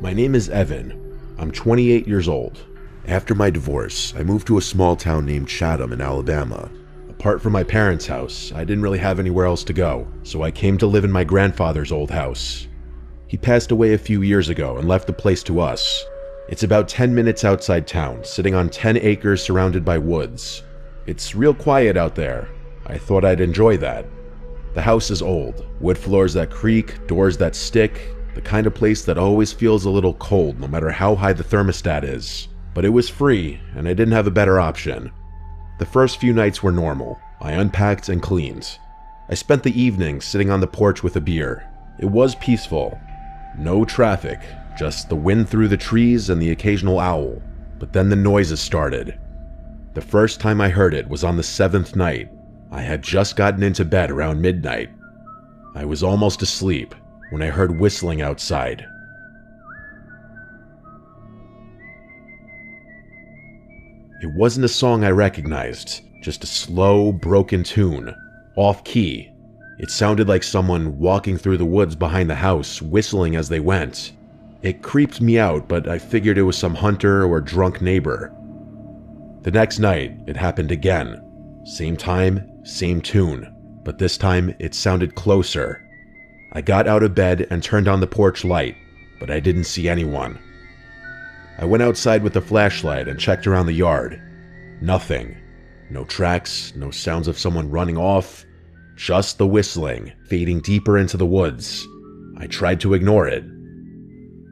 My name is Evan. I'm 28 years old. After my divorce, I moved to a small town named Chatham in Alabama. Apart from my parents' house, I didn't really have anywhere else to go, so I came to live in my grandfather's old house. He passed away a few years ago and left the place to us. It's about 10 minutes outside town, sitting on 10 acres surrounded by woods. It's real quiet out there. I thought I'd enjoy that. The house is old, wood floors that creak, doors that stick, the kind of place that always feels a little cold no matter how high the thermostat is. But it was free, and I didn't have a better option. The first few nights were normal. I unpacked and cleaned. I spent the evening sitting on the porch with a beer. It was peaceful. No traffic, just the wind through the trees and the occasional owl. But then the noises started. The first time I heard it was on the 7th night. I had just gotten into bed around midnight. I was almost asleep when I heard whistling outside. It wasn't a song I recognized, just a slow, broken tune, off-key. It sounded like someone walking through the woods behind the house, whistling as they went. It creeped me out, but I figured it was some hunter or drunk neighbor. The next night, it happened again. Same time, same tune, but this time it sounded closer. I got out of bed and turned on the porch light, but I didn't see anyone. I went outside with a flashlight and checked around the yard. Nothing. No tracks, no sounds of someone running off, just the whistling, fading deeper into the woods. I tried to ignore it.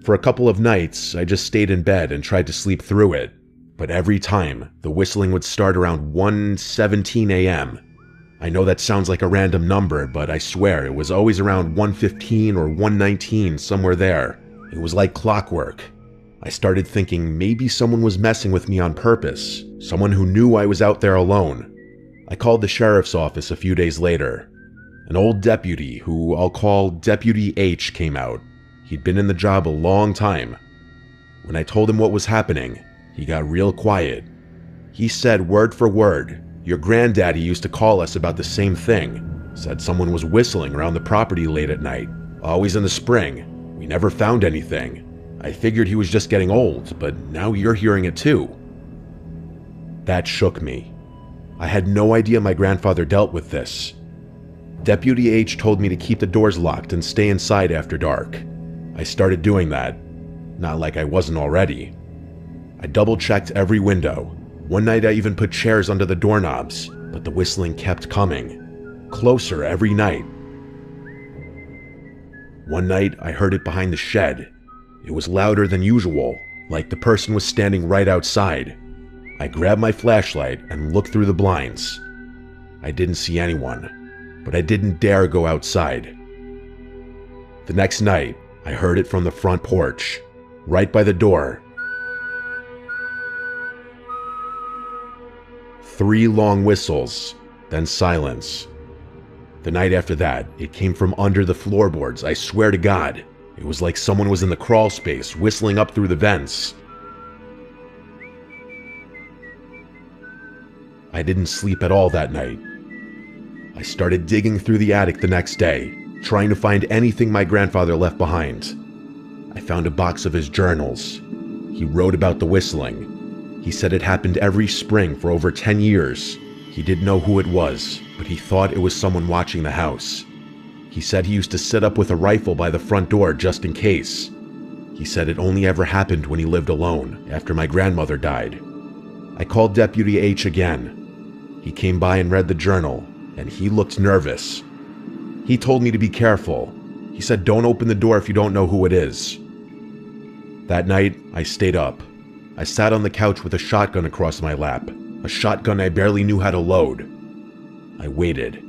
For a couple of nights, I just stayed in bed and tried to sleep through it, but every time, the whistling would start around 1:17 a.m. I know that sounds like a random number, but I swear it was always around 1:15 or 1:19, somewhere there. It was like clockwork. I started thinking maybe someone was messing with me on purpose, someone who knew I was out there alone. I called the sheriff's office a few days later. An old deputy, who I'll call Deputy H, came out. He'd been in the job a long time. When I told him what was happening, he got real quiet. He said word for word, "Your granddaddy used to call us about the same thing. Said someone was whistling around the property late at night, always in the spring. We never found anything. I figured he was just getting old, but now you're hearing it too." That shook me. I had no idea my grandfather dealt with this. Deputy H told me to keep the doors locked and stay inside after dark. I started doing that. Not like I wasn't already. I double-checked every window. One night I even put chairs under the doorknobs, but the whistling kept coming. Closer every night. One night I heard it behind the shed. It was louder than usual, like the person was standing right outside. I grabbed my flashlight and looked through the blinds. I didn't see anyone, but I didn't dare go outside. The next night, I heard it from the front porch, right by the door. 3 long whistles, then silence. The night after that, it came from under the floorboards, I swear to God. It was like someone was in the crawl space, whistling up through the vents. I didn't sleep at all that night. I started digging through the attic the next day, trying to find anything my grandfather left behind. I found a box of his journals. He wrote about the whistling. He said it happened every spring for over 10 years. He didn't know who it was, but he thought it was someone watching the house. He said he used to sit up with a rifle by the front door just in case. He said it only ever happened when he lived alone, after my grandmother died. I called Deputy H again. He came by and read the journal, and he looked nervous. He told me to be careful. He said don't open the door if you don't know who it is. That night, I stayed up. I sat on the couch with a shotgun across my lap, a shotgun I barely knew how to load. I waited.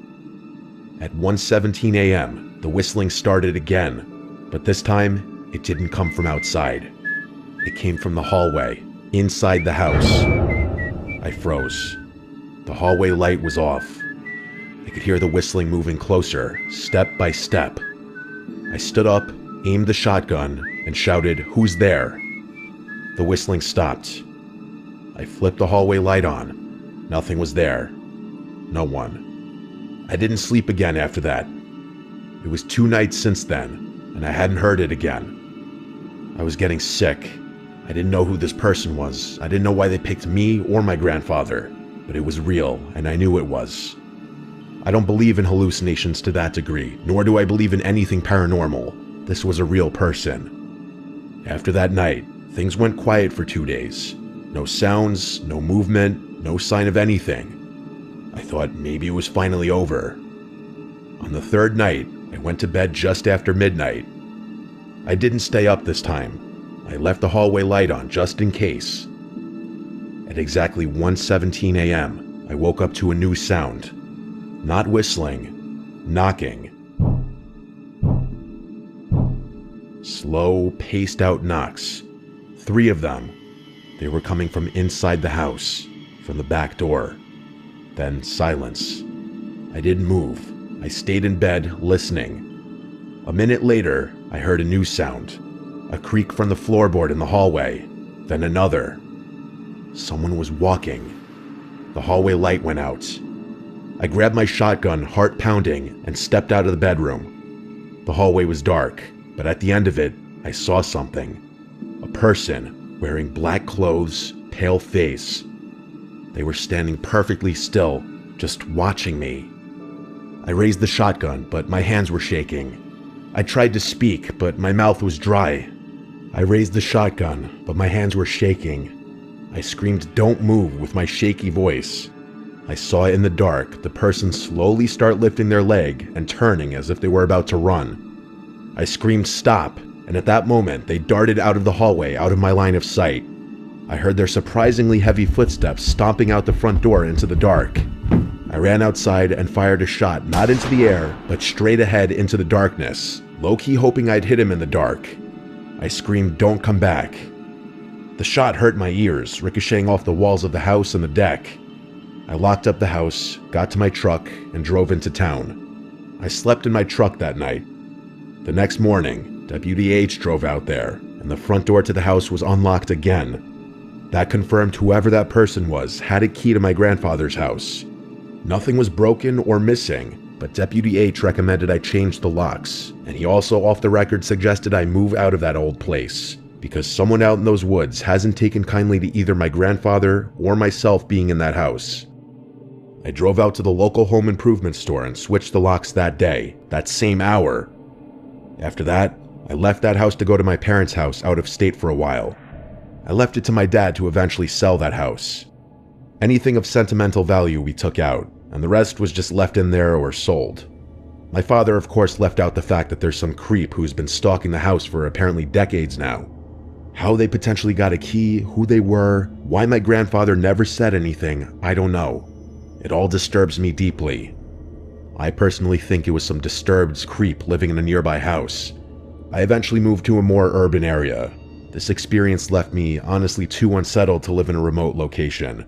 At 1:17 a.m., the whistling started again, but this time, it didn't come from outside. It came from the hallway, inside the house. I froze. The hallway light was off. I could hear the whistling moving closer, step by step. I stood up, aimed the shotgun, and shouted, "Who's there?" The whistling stopped. I flipped the hallway light on. Nothing was there. No one. I didn't sleep again after that. It was 2 nights since then, and I hadn't heard it again. I was getting sick. I didn't know who this person was. I didn't know why they picked me or my grandfather, but it was real, and I knew it was. I don't believe in hallucinations to that degree, nor do I believe in anything paranormal. This was a real person. After that night, things went quiet for 2 days. No sounds, no movement, no sign of anything. I thought maybe it was finally over. On the third night, I went to bed just after midnight. I didn't stay up this time. I left the hallway light on just in case. At exactly 1:17 a.m., I woke up to a new sound. Not whistling, knocking. Slow, paced-out knocks. 3 of them. They were coming from inside the house, from the back door. Then silence. I didn't move. I stayed in bed, listening. A minute later, I heard a new sound. A creak from the floorboard in the hallway. Then another. Someone was walking. The hallway light went out. I grabbed my shotgun, heart pounding, and stepped out of the bedroom. The hallway was dark, but at the end of it, I saw something. A person, wearing black clothes, pale face. They were standing perfectly still, just watching me. I raised the shotgun, but my hands were shaking. I tried to speak, but my mouth was dry. I raised the shotgun, but my hands were shaking. I screamed, "Don't move," with my shaky voice. I saw in the dark the person slowly start lifting their leg and turning as if they were about to run. I screamed, "Stop," and at that moment they darted out of the hallway, out of my line of sight. I heard their surprisingly heavy footsteps stomping out the front door into the dark. I ran outside and fired a shot, not into the air, but straight ahead into the darkness, low-key hoping I'd hit him in the dark. I screamed, "Don't come back." The shot hurt my ears, ricocheting off the walls of the house and the deck. I locked up the house, got to my truck, and drove into town. I slept in my truck that night. The next morning, Deputy H drove out there, and the front door to the house was unlocked again. That confirmed whoever that person was had a key to my grandfather's house. Nothing was broken or missing, but Deputy H recommended I change the locks, and he also off the record suggested I move out of that old place, because someone out in those woods hasn't taken kindly to either my grandfather or myself being in that house. I drove out to the local home improvement store and switched the locks that day, that same hour. After that, I left that house to go to my parents' house out of state for a while. I left it to my dad to eventually sell that house. Anything of sentimental value we took out, and the rest was just left in there or sold. My father, of course, left out the fact that there's some creep who's been stalking the house for apparently decades now. How they potentially got a key, who they were, why my grandfather never said anything, I don't know. It all disturbs me deeply. I personally think it was some disturbed creep living in a nearby house. I eventually moved to a more urban area. This experience left me honestly too unsettled to live in a remote location.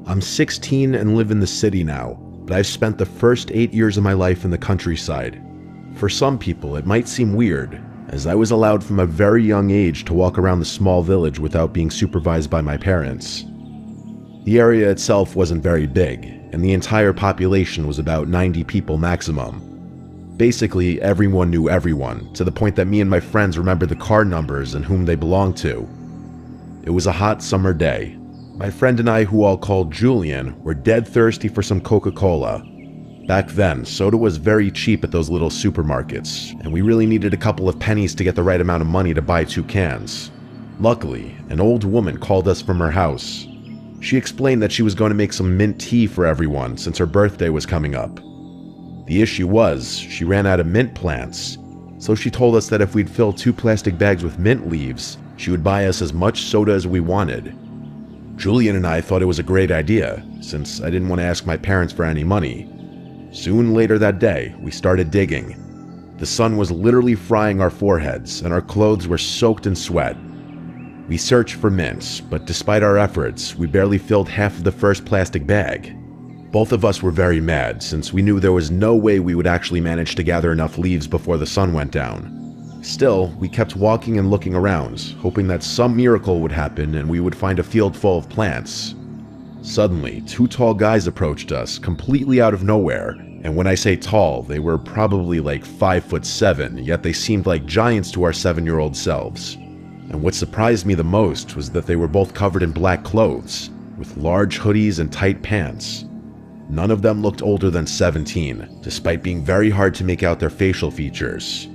I'm 16 and live in the city now, but I've spent the first 8 years of my life in the countryside. For some people, it might seem weird, as I was allowed from a very young age to walk around the small village without being supervised by my parents. The area itself wasn't very big, and the entire population was about 90 people maximum. Basically, everyone knew everyone, to the point that me and my friends remembered the car numbers and whom they belonged to. It was a hot summer day. My friend and I, who I'll call Julian, were dead thirsty for some Coca-Cola. Back then, soda was very cheap at those little supermarkets, and we really needed a couple of pennies to get the right amount of money to buy 2 cans. Luckily, an old woman called us from her house. She explained that she was going to make some mint tea for everyone since her birthday was coming up. The issue was, she ran out of mint plants, so she told us that if we'd fill 2 plastic bags with mint leaves, she would buy us as much soda as we wanted. Julian and I thought it was a great idea, since I didn't want to ask my parents for any money. Soon later that day, we started digging. The sun was literally frying our foreheads, and our clothes were soaked in sweat. We searched for mints, but despite our efforts, we barely filled half of the first plastic bag. Both of us were very mad, since we knew there was no way we would actually manage to gather enough leaves before the sun went down. Still, we kept walking and looking around, hoping that some miracle would happen and we would find a field full of plants. Suddenly, two tall guys approached us, completely out of nowhere, and when I say tall, they were probably like 5'7", yet they seemed like giants to our 7-year-old selves. And what surprised me the most was that they were both covered in black clothes, with large hoodies and tight pants. None of them looked older than 17, despite being very hard to make out their facial features.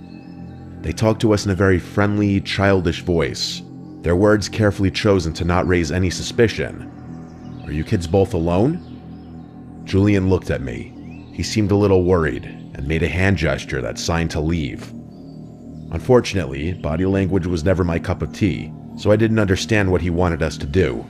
They talked to us in a very friendly, childish voice, their words carefully chosen to not raise any suspicion. "Are you kids both alone?" Julian looked at me. He seemed a little worried and made a hand gesture that signed to leave. Unfortunately, body language was never my cup of tea, so I didn't understand what he wanted us to do.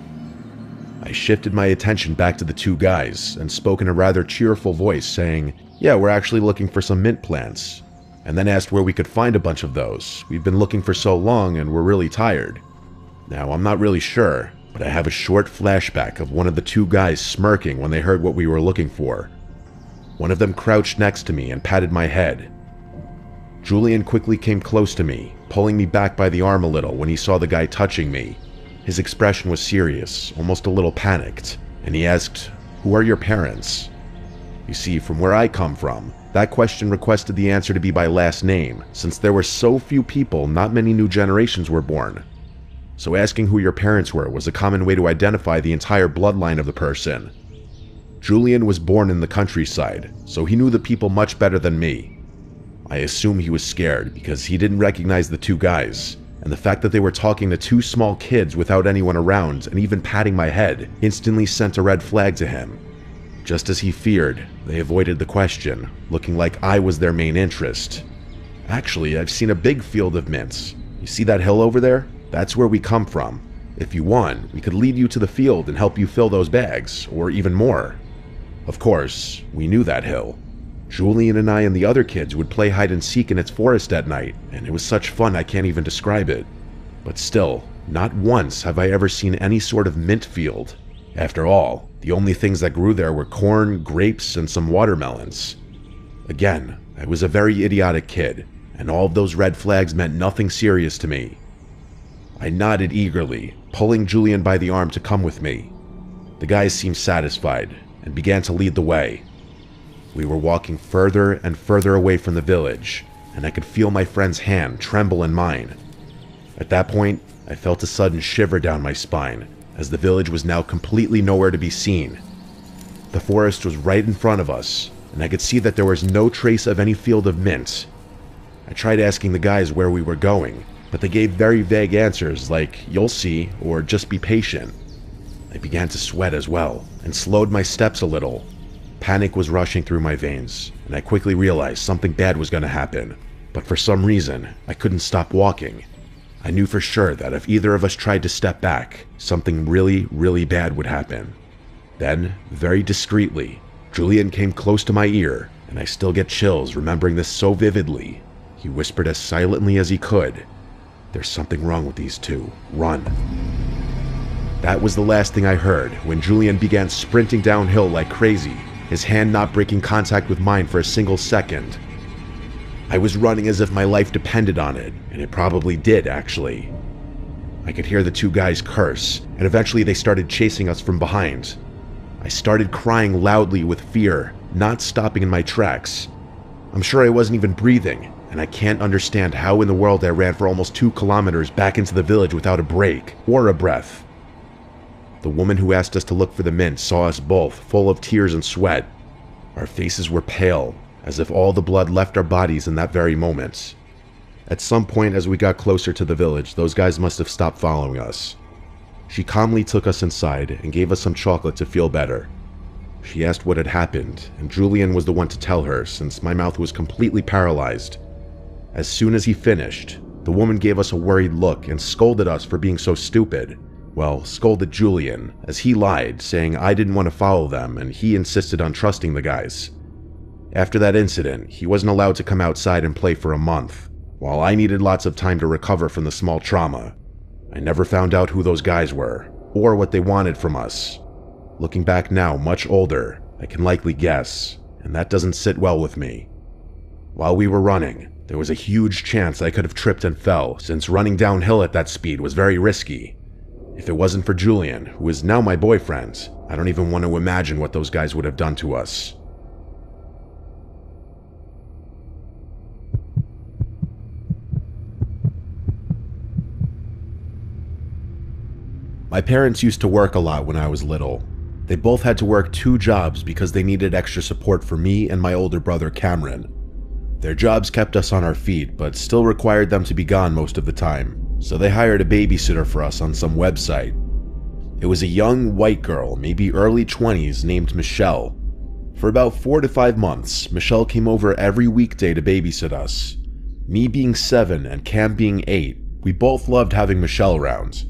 I shifted my attention back to the two guys and spoke in a rather cheerful voice saying, "Yeah, we're actually looking for some mint plants," and then asked where we could find a bunch of those. We've been looking for so long and we're really tired. Now, I'm not really sure, but I have a short flashback of one of the two guys smirking when they heard what we were looking for. One of them crouched next to me and patted my head. Julian quickly came close to me, pulling me back by the arm a little when he saw the guy touching me. His expression was serious, almost a little panicked, and he asked, "Who are your parents?" You see, from where I come from, that question requested the answer to be by last name, since there were so few people, not many new generations were born. So asking who your parents were was a common way to identify the entire bloodline of the person. Julian was born in the countryside, so he knew the people much better than me. I assume he was scared because he didn't recognize the two guys, and the fact that they were talking to two small kids without anyone around and even patting my head instantly sent a red flag to him. Just as he feared, they avoided the question, looking like I was their main interest. "Actually, I've seen a big field of mints. You see that hill over there? That's where we come from. If you want, we could lead you to the field and help you fill those bags, or even more." Of course, we knew that hill. Julian and I and the other kids would play hide and seek in its forest at night, and it was such fun I can't even describe it. But still, not once have I ever seen any sort of mint field. After all, the only things that grew there were corn, grapes, and some watermelons. Again, I was a very idiotic kid, and all of those red flags meant nothing serious to me. I nodded eagerly, pulling Julian by the arm to come with me. The guys seemed satisfied and began to lead the way. We were walking further and further away from the village, and I could feel my friend's hand tremble in mine. At that point, I felt a sudden shiver down my spine, as the village was now completely nowhere to be seen. The forest was right in front of us, and I could see that there was no trace of any field of mint. I tried asking the guys where we were going, but they gave very vague answers like, "You'll see," or "Just be patient." I began to sweat as well, and slowed my steps a little. Panic was rushing through my veins, and I quickly realized something bad was going to happen. But for some reason, I couldn't stop walking. I knew for sure that if either of us tried to step back, something really, really bad would happen. Then, very discreetly, Julian came close to my ear, and I still get chills remembering this so vividly. He whispered as silently as he could, "There's something wrong with these two. Run." That was the last thing I heard when Julian began sprinting downhill like crazy, his hand not breaking contact with mine for a single second. I was running as if my life depended on it, and it probably did, actually. I could hear the two guys curse, and eventually they started chasing us from behind. I started crying loudly with fear, not stopping in my tracks. I'm sure I wasn't even breathing, and I can't understand how in the world I ran for almost 2 kilometers back into the village without a break or a breath. The woman who asked us to look for the mint saw us both, full of tears and sweat. Our faces were pale, as if all the blood left our bodies in that very moment. At some point as we got closer to the village, those guys must have stopped following us. She calmly took us inside and gave us some chocolate to feel better. She asked what had happened, and Julian was the one to tell her since my mouth was completely paralyzed. As soon as he finished, the woman gave us a worried look and scolded us for being so stupid. Well, scolded Julian, as he lied, saying I didn't want to follow them and he insisted on trusting the guys. After that incident, he wasn't allowed to come outside and play for a month, while I needed lots of time to recover from the small trauma. I never found out who those guys were, or what they wanted from us. Looking back now, much older, I can likely guess, and that doesn't sit well with me. While we were running, there was a huge chance I could have tripped and fell, since running downhill at that speed was very risky. If it wasn't for Julian, who is now my boyfriend, I don't even want to imagine what those guys would have done to us. My parents used to work a lot when I was little. They both had to work 2 jobs because they needed extra support for me and my older brother Cameron. Their jobs kept us on our feet, but still required them to be gone most of the time, so they hired a babysitter for us on some website. It was a young white girl, maybe early 20s, named Michelle. For about 4 to 5 months, Michelle came over every weekday to babysit us. Me being 7 and Cam being 8, we both loved having Michelle around.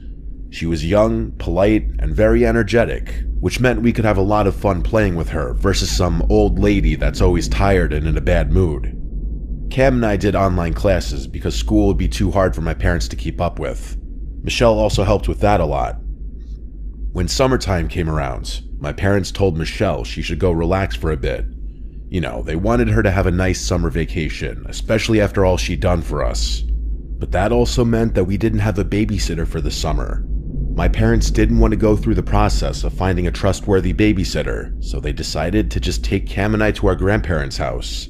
She was young, polite, and very energetic, which meant we could have a lot of fun playing with her versus some old lady that's always tired and in a bad mood. Cam and I did online classes because school would be too hard for my parents to keep up with. Michelle also helped with that a lot. When summertime came around, my parents told Michelle she should go relax for a bit. You know, they wanted her to have a nice summer vacation, especially after all she'd done for us. But that also meant that we didn't have a babysitter for the summer. My parents didn't want to go through the process of finding a trustworthy babysitter, so they decided to just take Cam and I to our grandparents' house.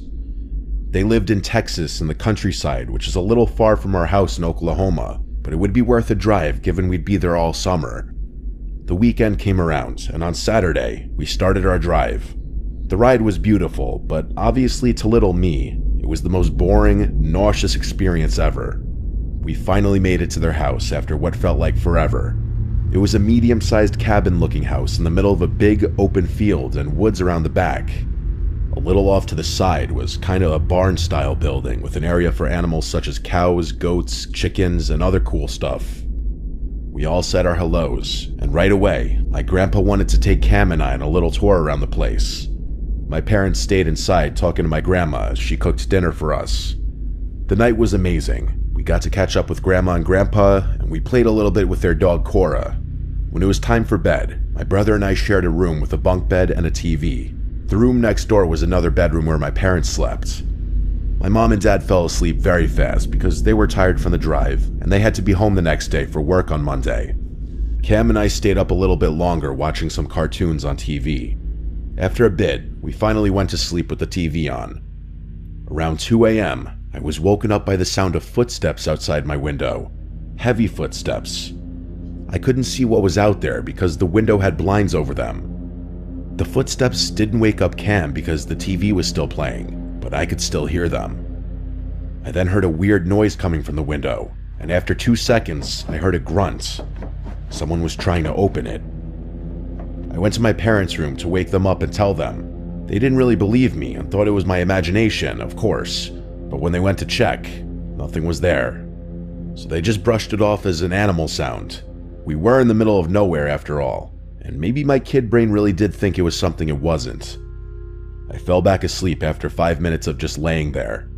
They lived in Texas in the countryside, which is a little far from our house in Oklahoma, but it would be worth a drive given we'd be there all summer. The weekend came around, and on Saturday, we started our drive. The ride was beautiful, but obviously to little me, it was the most boring, nauseous experience ever. We finally made it to their house after what felt like forever. It was a medium-sized cabin-looking house in the middle of a big open field and woods around the back. A little off to the side was kind of a barn-style building with an area for animals such as cows, goats, chickens, and other cool stuff. We all said our hellos, and right away, my grandpa wanted to take Cam and I on a little tour around the place. My parents stayed inside talking to my grandma as she cooked dinner for us. The night was amazing. We got to catch up with Grandma and Grandpa, and we played a little bit with their dog Cora. When it was time for bed, my brother and I shared a room with a bunk bed and a TV. The room next door was another bedroom where my parents slept. My mom and dad fell asleep very fast because they were tired from the drive, and they had to be home the next day for work on Monday. Cam and I stayed up a little bit longer watching some cartoons on TV. After a bit, we finally went to sleep with the TV on. Around 2 a.m., I was woken up by the sound of footsteps outside my window. Heavy footsteps. I couldn't see what was out there because the window had blinds over them. The footsteps didn't wake up Cam because the TV was still playing, but I could still hear them. I then heard a weird noise coming from the window, and after 2 seconds, I heard a grunt. Someone was trying to open it. I went to my parents' room to wake them up and tell them. They didn't really believe me and thought it was my imagination, of course, but when they went to check, nothing was there. So they just brushed it off as an animal sound. We were in the middle of nowhere after all, and maybe my kid brain really did think it was something it wasn't. I fell back asleep after 5 minutes of just laying there.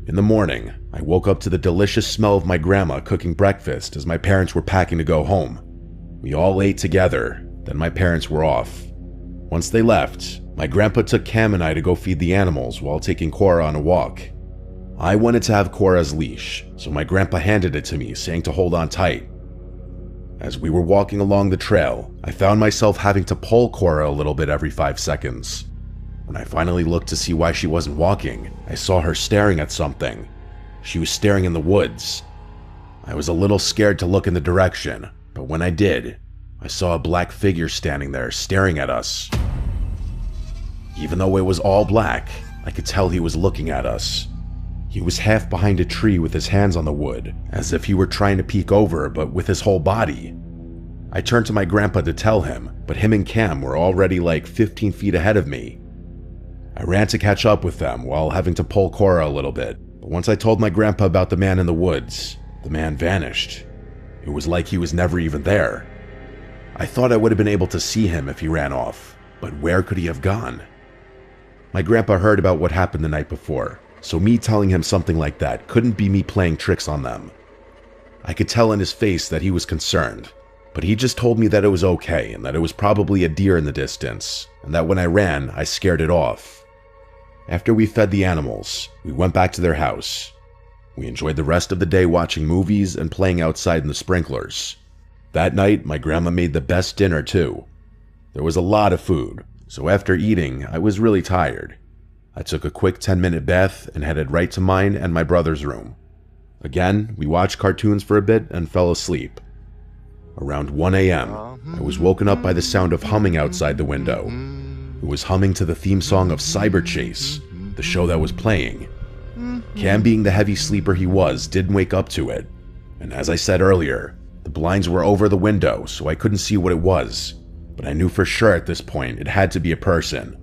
In the morning, I woke up to the delicious smell of my grandma cooking breakfast as my parents were packing to go home. We all ate together, then my parents were off. Once they left, my grandpa took Cam and I to go feed the animals while taking Cora on a walk. I wanted to have Cora's leash, so my grandpa handed it to me, saying to hold on tight. As we were walking along the trail, I found myself having to pull Cora a little bit every 5 seconds. When I finally looked to see why she wasn't walking, I saw her staring at something. She was staring in the woods. I was a little scared to look in the direction, but when I did, I saw a black figure standing there staring at us. Even though it was all black, I could tell he was looking at us. He was half behind a tree with his hands on the wood, as if he were trying to peek over, but with his whole body. I turned to my grandpa to tell him, but him and Cam were already like 15 feet ahead of me. I ran to catch up with them while having to pull Cora a little bit, but once I told my grandpa about the man in the woods, the man vanished. It was like he was never even there. I thought I would have been able to see him if he ran off, but where could he have gone? My grandpa heard about what happened the night before, so me telling him something like that couldn't be me playing tricks on them. I could tell in his face that he was concerned, but he just told me that it was okay and that it was probably a deer in the distance, and that when I ran, I scared it off. After we fed the animals, we went back to their house. We enjoyed the rest of the day watching movies and playing outside in the sprinklers. That night, my grandma made the best dinner too. There was a lot of food, so after eating, I was really tired. I took a quick 10-minute bath and headed right to mine and my brother's room. Again, we watched cartoons for a bit and fell asleep. Around 1 a.m., I was woken up by the sound of humming outside the window. It was humming to the theme song of Cyber Chase, the show that was playing. Cam, being the heavy sleeper he was, didn't wake up to it. And as I said earlier, the blinds were over the window, so I couldn't see what it was. But I knew for sure at this point it had to be a person.